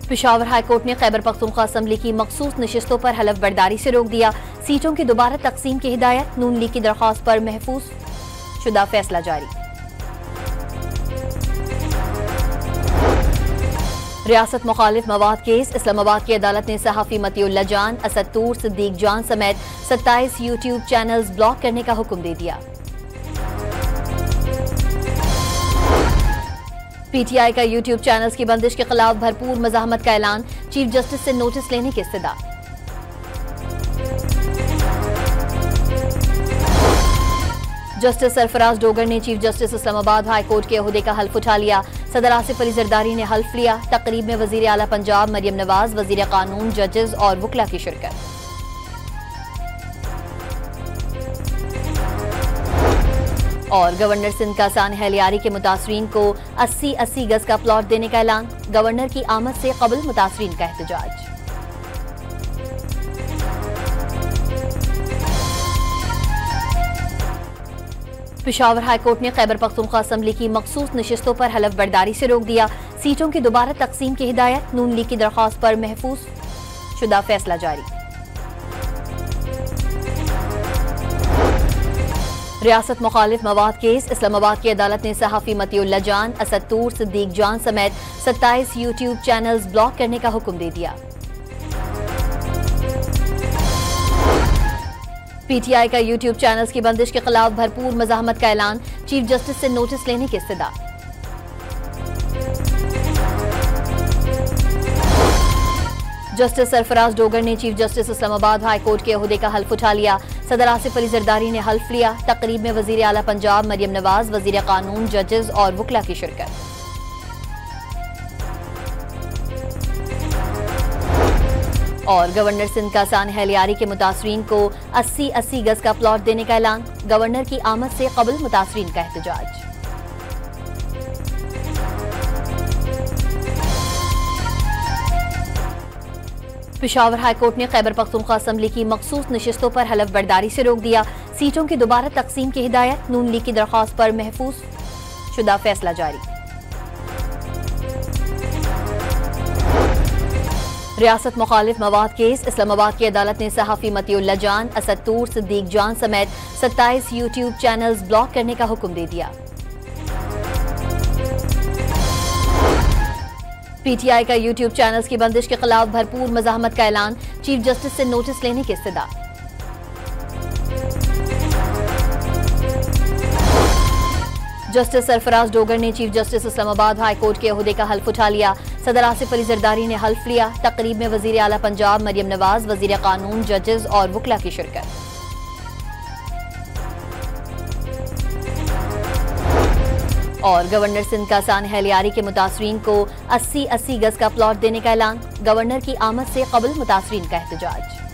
Peshawar high court ने Khyber Pakhtunkhwa assembly की मखसूस नशिस्तों पर हलफ बर्दारी से रोक दिया। सीटों की दोबारा तकसीम की हिदायत, नून लीग की दरख्वास्त पर महफूज शुदा फैसला जारी। रियासत मुखालिफ मवाद केस, इस्लामाबाद की अदालत ने सहाफी मतीउल्लाह जान, असद तूर, सिद्दीक जान समेत 27 यूट्यूब चैनल्स ब्लॉक करने का हुक्म दे दिया। पीटीआई का यूट्यूब चैनल्स की बंदिश के खिलाफ भरपूर मज़ाहमत का ऐलान, चीफ जस्टिस से नोटिस लेने की इस्तदा। जस्टिस सरफराज डोगर ने chief justice Islamabad high court के ओहदे का हल्फ उठा लिया। सदर आसिफ अली जरदारी ने हल्फ लिया। तकरीब में वजीर आला पंजाब मरियम नवाज, वजीर कानून, जजेस और वकला की शिरकत। और गवर्नर सिंध का सानह लियारी के मुतासरीन को 80-80 गज का प्लॉट देने का ऐलान, गवर्नर की आमद से कबल मुतासरीन का एहतजाज। पेशावर हाईकोर्ट ने खैबर पख्तूनख्वा असम्बली की मखसूस नशिस्तों पर हलफ बर्दारी से रोक दिया। सीटों की दोबारा तकसीम की हिदायत, नून लीग की दरख्वास्त पर महफूज शुदा फैसला जारी। रियासत मुखालिफ मवाद केस, इस्लामाबाद की अदालत ने सहाफी मतीउल्लाह जान, असद तूर, सिद्दीक जान समेत 27 यूट्यूब चैनल्स ब्लॉक करने का हुक्म दे दिया। पीटीआई का यूट्यूब चैनल्स की बंदिश के खिलाफ भरपूर मज़ाहमत का ऐलान, चीफ जस्टिस से नोटिस लेने की इस्तदा। जस्टिस सरफराज डोगर ने chief justice Islamabad high court के ओहदे का हल्फ उठा लिया। सदर आसिफ अली जरदारी ने हल्फ लिया। तकरीब में वजीर आला पंजाब मरियम नवाज, वजीर कानून, जजेस और वकला की शिरकत। और गवर्नर सिंध का सानह लियारी के मुतासरीन को 80-80 गज का प्लॉट देने का ऐलान, गवर्नर की आमद से कबल मुतासरीन का एहतजाज। पेशावर हाईकोर्ट ने खैबर पख्तूनख्वा असम्बली की मखसूस नशिस्तों पर हलफ बर्दारी से रोक दिया। सीटों की दोबारा तकसीम की हिदायत, नून लीग की दरख्वास्त पर महफूज शुदा फैसला जारी। रियासत मुखालिफ मवाद केस, इस्लामाबाद की अदालत ने सहाफी मतीउल्लाह जान, असद तूर, सिद्दीक जान समेत 27 यूट्यूब चैनल्स ब्लॉक करने का हुक्म दे दिया। पीटीआई का यूट्यूब चैनल्स की बंदिश के खिलाफ भरपूर मज़ाहमत का ऐलान, चीफ जस्टिस से नोटिस लेने की इस्तदा। जस्टिस सरफराज डोगर ने chief justice Islamabad high court के ओहदे का हल्फ उठा लिया। सदर आसिफ अली जरदारी ने हल्फ लिया। तकरीब में वजीर आला पंजाब मरियम नवाज, वजीर कानून, जजेस और वकला की शिरकत। और गवर्नर सिंध का सानह लियारी के मुतासरीन को 80-80 गज का प्लॉट देने का ऐलान, गवर्नर की आमद से कबल मुतासरीन का एहतजाज।